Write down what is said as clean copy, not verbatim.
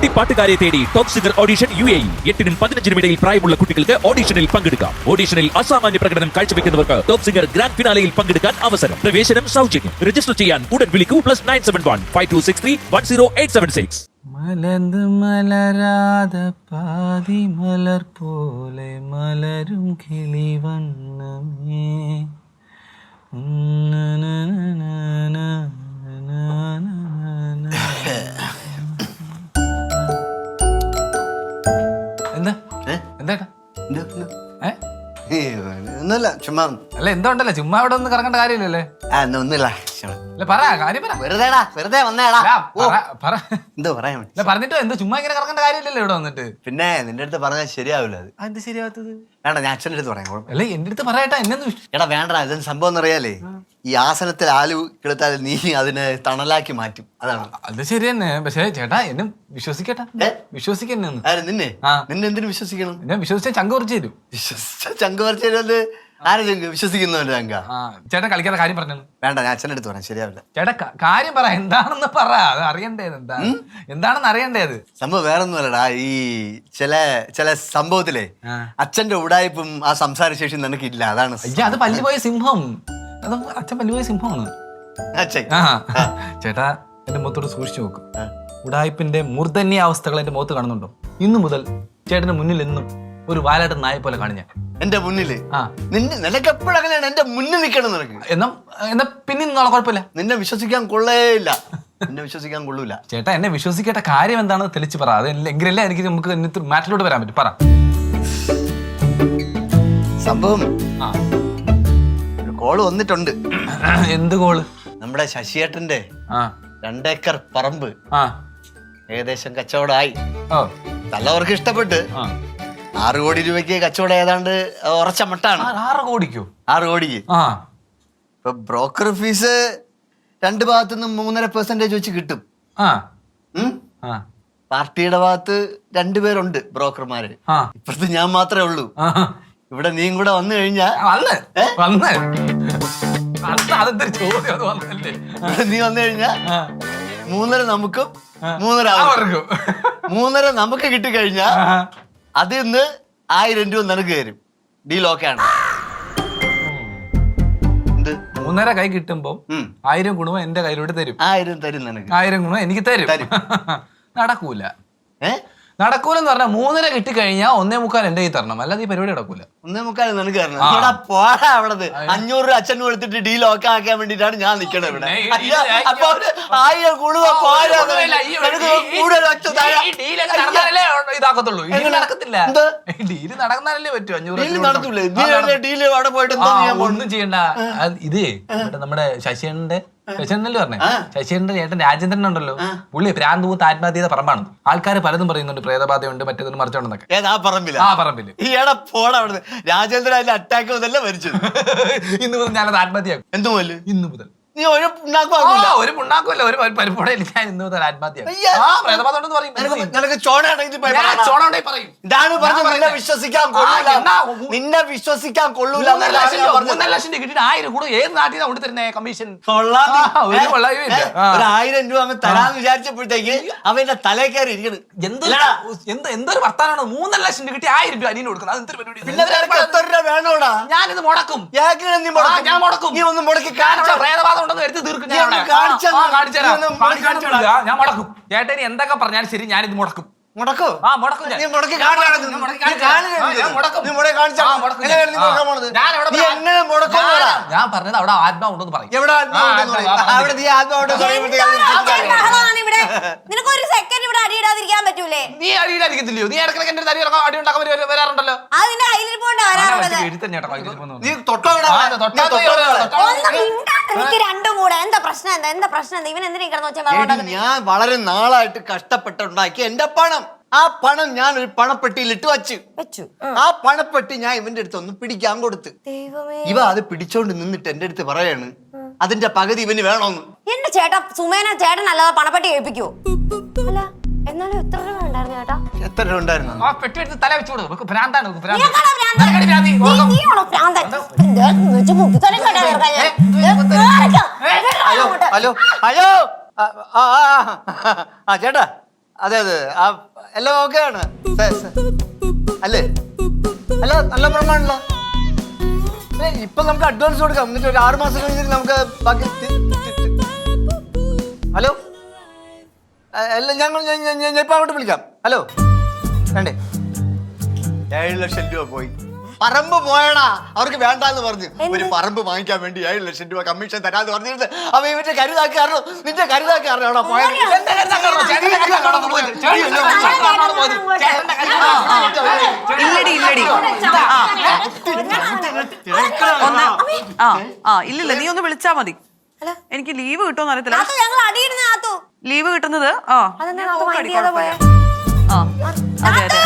കുട്ടിപ്പാട്ടുകാരെ തേടി top singer audition UAE 8-നും 15-നും ഇടയിൽ പ്രായമുള്ള കുട്ടികൾക്ക് ഓഡിഷനിൽ പങ്കെടുക്കാം. ഓഡിഷനിൽ അസാമാന്യ പ്രകടനം കാഴ്ചവെക്കുന്നവർക്ക് ടോപ്പ് സിംഗർ ഗ്രാൻഡ് ഫിനാലയിൽ പങ്കെടുക്കാൻ അവസരം. പ്രവേശനം സൗജന്യം. രജിസ്റ്റർ ചെയ്യാൻ ഉടൻ വിളിക്കൂ +971 5263 10876. മലർന്ന് മലരാത പാതി മലർ പോലെ മലരും കിളിവണ്ണമേ എന്താ എന്താ ഒന്നുമില്ല ചുമ്മാ അല്ല എന്താ ഉണ്ടല്ലോ ചുമ്മാ ഇവിടെ ഒന്നും കറങ്ങേണ്ട കാര്യമില്ലല്ലേ ഒന്നുമില്ല അല്ല പറ കാര്യം പറ വെറുതെ വന്നേടാ പറ എന്തോ പറയാൻ വേണ്ടി പറഞ്ഞിട്ടോ എന്താ ചുമ്മാ ഇങ്ങനെ കറങ്ങേണ്ട കാര്യമില്ലല്ലോ ഇവിടെ വന്നിട്ട് പിന്നെ നിന്റെ അടുത്ത് പറഞ്ഞാൽ ശരിയാവില്ല അത് എന്ത് ശരിയാവാത്തത് വേണ്ട ഞാൻ അച്ഛൻ്റെ അടുത്ത് പറയാം കുഴപ്പം അല്ലേ എന്റെ അടുത്ത് പറയട്ടെ എന്നെ എടാ വേണ്ട ഇതെന്ത് സംഭവം എന്നറിയാലേ ഈ ആസനത്തിൽ ആലു കിളുത്താൽ നീ അതിനെ തണലാക്കി മാറ്റും അതാണ് അത് ശരി തന്നെ പക്ഷേ ചേട്ടാ എന്നെ വിശ്വസിക്കട്ടെ വിശ്വസിക്കെന്നെ നിന്നെ നിന്നെ എന്തിനു വിശ്വസിക്കണം ഞാൻ വിശ്വസിച്ച ചങ്ക കുറച്ച് തരും ചങ്ക പറിച്ചത് ആരെ ചങ്ക വിശ്വസിക്കുന്നവന്റെ ചങ്ക ചേട്ടാ കളിക്കാത്ത കാര്യം പറഞ്ഞു വേണ്ട ഞാൻ അച്ഛൻ്റെ അടുത്ത് പറയാം ശരിയാവില്ല ചേട്ടാ കാര്യം പറ എന്താണെന്ന് പറ അത് അറിയണ്ടേത് എന്താണെന്ന് അറിയണ്ടേത് സംഭവം വേറെ ഒന്നുമല്ലടാ ഈ ചില സംഭവത്തിലെ അച്ഛന്റെ ഉടായ്പും ആ സംസാരശേഷി നിനക്കില്ല അതാണ് അത് പല്ലുപോയ സിംഹം അത് അച്ഛൻ പല്ലുപോയ സിംഹമാണ് അച്ഛൻ ചേട്ടാ എന്റെ മുഖത്തോട് സൂക്ഷിച്ചു നോക്ക് ഉടായ്പിന്റെ മൂർധന്യ അവസ്ഥകൾ എന്റെ മുഖത്ത് കാണുന്നുണ്ടോ ഇന്നു മുതൽ ചേട്ടന്റെ മുന്നിൽ എന്നും ഒരു വാലാട്ട് നായ പോലെ കാണും ഞാൻ എന്റെ മുന്നില് നിനക്ക് എപ്പോഴങ്ങനെയാണ് എന്റെ മുന്നിൽ നിൽക്കണം നിനക്ക് എന്നാ പിന്നെ നിന്നോളെ കുഴപ്പമില്ല നിന്നെ വിശ്വസിക്കാൻ കൊള്ളേയില്ല എന്നെ വിശ്വസിക്കാൻ കൊള്ളൂല ചേട്ടാ എന്നെ വിശ്വസിക്കേണ്ട കാര്യം എന്താണെന്ന് തെളിച്ച് പറ അത് എങ്കിലല്ലേ എനിക്ക് നമുക്ക് മാറ്റിലോട്ട് വരാൻ പറ്റും പറ സംഭവം ഒരു കോള് വന്നിട്ടുണ്ട് എന്ത് കോള് നമ്മുടെ ശശിയേട്ടന്റെ 2 ഏക്കർ പറമ്പ് ഏകദേശം കച്ചവടമായി നല്ലവർക്ക് ഇഷ്ടപ്പെട്ട് 6 കോടി രൂപയ്ക്ക് കച്ചവടം ഏതാണ്ട് ഉറച്ച മട്ടാണ് 6 കോടിക്കോ 6 കോടിക്ക് ഇപ്പൊ ബ്രോക്കർ ഫീസ് 2 ഭാഗത്തുനിന്നും 3.5% വെച്ച് കിട്ടും പാർട്ടിയുടെ ഭാഗത്ത് 2 പേരുണ്ട് ബ്രോക്കർമാര് ഇപ്പഴത്തെ ഞാൻ മാത്രമേ ഉള്ളൂ ഇവിടെ നീയും കൂടെ വന്നു കഴിഞ്ഞാ നീ വന്നു കഴിഞ്ഞാ 3.5 നമുക്കും 3.5 നമുക്ക് കിട്ടിക്കഴിഞ്ഞാ അതിൽ നിന്ന് 1000 രൂപ നിനക്ക് തരും ഡീൽ ഓക്കെ ആണ് 3.5 കൈ കിട്ടുമ്പോ 1000 ഗുണം എന്റെ കയ്യിലോട്ട് തരും 1000 തരും നിനക്ക് 1000 ഗുണം എനിക്ക് തരും നടക്കൂല നടക്കൂലെന്ന് പറഞ്ഞാൽ 3.5 കിട്ടിക്കഴിഞ്ഞാൽ 1.25 എന്റെ കയ്യിൽ തരണം അല്ലാതെ ഈ പരിപാടി നടക്കൂല 1.25 നിനക്ക് തരണം പോടാ അവിടത് 500 രൂപ അച്ഛന് കൊടുത്തിട്ട് ഡീൽ ഓക്കെ ആക്കാൻ വേണ്ടിട്ടാണ് ഞാൻ നിക്കണത് ഇവിടെ അപ്പൊ 1000 കൂടുക ഇതാക്കത്തുള്ളൂ നടക്കത്തില്ല ഡീല് നടന്നാലല്ലേ പറ്റൂ 500 നടത്തൂലേ ഡീല് അവിടെ പോയിട്ട് ഒന്നും ചെയ്യണ്ട ഇതേ നമ്മുടെ ശശിയണ്ണന്റെ ശശിയണ്ണല്ലേ പറഞ്ഞേ ശശിയണ്ണന്റെ ചേട്ടൻ രാജേന്ദ്രൻ ഉണ്ടല്ലോ പുള്ളി ഭ്രാന്ത് പൂത്ത് ആത്മഹത്യ ചെയ്ത പറമ്പാണ് ആൾക്കാർ പലതും പറയുന്നുണ്ട് പ്രേതബാധയുണ്ട് മറ്റേതൊന്നും മറിച്ചോണ്ടെന്നൊക്കെ ആ പറമ്പില് രാജേന്ദ്രൻ അതിന്റെ അറ്റാക്ക് മുതലല്ലേ മരിച്ചത് ഇന്ന് മുതൽ ഞാനത് ആത്മഹത്യ ഇന്ന് മുതൽ നീ ഒരു പുണ്ണാക്കുമല്ല ഒരു പരിപാടി ഞാൻ ഇന്ന് മുതൽ ആത്മഹത്യ നിന്നെ വിശ്വസിക്കാൻ കൊള്ളൂല 1.5 ലക്ഷം കിട്ടിട്ട് 1000 കൂടെ ഏത് നാട്ടിൽ കൊണ്ട് തരുന്നേ കമ്മീഷൻ 1000 രൂപ അങ്ങ് തരാന്ന് വിചാരിച്ചപ്പോഴത്തേക്ക് അവന്റെ തലേ കയറി ഇരിക്കണം എന്തൊരു വർത്താനാണ് 3.5 ലക്ഷം കിട്ടി 1000 രൂപ അനിയന് കൊടുക്കുന്നത് അതെന്തൊരു പരിപാടി പിന്നെ എത്ര രൂപ വേണോടാ ഞാനിത് മുടക്കും ഞാൻ മുടക്കും നീ ഒന്ന് മുടക്കി പ്രേതബാധ ഉണ്ടെന്ന് എടുത്ത് തീർക്കും ഞാൻ മുടക്കും ചേട്ടന് എന്തൊക്കെ പറഞ്ഞാലും ശരി ഞാനിത് മുടക്കും ഞാൻ പറഞ്ഞത് അവിടെ ആത്മാവ് ഉണ്ടെന്ന് പറയും നീ അടിയിടാതിരിക്കത്തില്ലയോ നീ ഇടക്കിടക്ക് എന്റെ തടി അടി ഉണ്ടാക്കാൻ വരാറുണ്ടല്ലോ ഞാൻ വളരെ നാളായിട്ട് കഷ്ടപ്പെട്ടുണ്ടാക്കി എന്റെ പണം ആ പണം ഞാൻ ഒരു പണപ്പെട്ടിയിൽ ഇട്ട് വെച്ചു ആ പണപ്പെട്ടി ഞാൻ ഇവന്റെ അടുത്ത് ഒന്ന് പിടിക്കാൻ കൊടുത്ത് ഇവ അത് പിടിച്ചോണ്ട് നിന്നിട്ട് എന്റെ അടുത്ത് പറയാണ് അതിന്റെ പകുതി ഇവന് വേണോന്ന് എന്റെ ചേട്ടാ സുമേന ചേട്ടൻ അല്ലാതെ പണപ്പെട്ടി ഏൽപ്പിക്കോ അല്ല എന്നാലും എത്ര രൂപ ഉണ്ടായിരുന്നു ആ പെട്ടി എടുത്ത് തല വെച്ചു കൊടുക്കും ഭ്രാന്താണ് ഹലോ ഹലോ ആ ചേട്ടാ അതെ അതെ ആ എല്ലാം ഓക്കെ ആണ് അല്ലേ അല്ല നല്ല പ്രമാണല്ലോ. ഇപ്പൊ നമുക്ക് അഡ്വാൻസ് കൊടുക്കാം, എന്നിട്ട് ഒരു 6 മാസം കഴിഞ്ഞിട്ട് നമുക്ക് ബാക്കി ഹലോ അല്ല ഞാൻ ഇപ്പൊ അങ്ങോട്ട് വിളിക്കാം. ഹലോ വേണ്ടേ 7 ലക്ഷം രൂപ പോയി. പറമ്പ് പോയടാ, അവർക്ക് വേണ്ടാന്ന് പറഞ്ഞു. ഒരു പറമ്പ് വാങ്ങിക്കാൻ വേണ്ടി 7 ലക്ഷം രൂപ കമ്മീഷൻ തരാന്ന് പറഞ്ഞിരുന്നത് അവ ഇവന്റെ കരുതാക്കാരനോ നിന്റെ കരുതാക്കാരനോടാ പോയത്. ഇല്ലില്ല, നീ ഒന്ന് വിളിച്ചാ മതി. എനിക്ക് ലീവ് കിട്ടുമെന്ന് അറിയത്തില്ല. ഞങ്ങൾ അടിയിടുന്ന ലീവ് കിട്ടുന്നത് അതെന്താ മൈൻഡ് ചെയ്യാതെ പോയെ? അതെ അതെ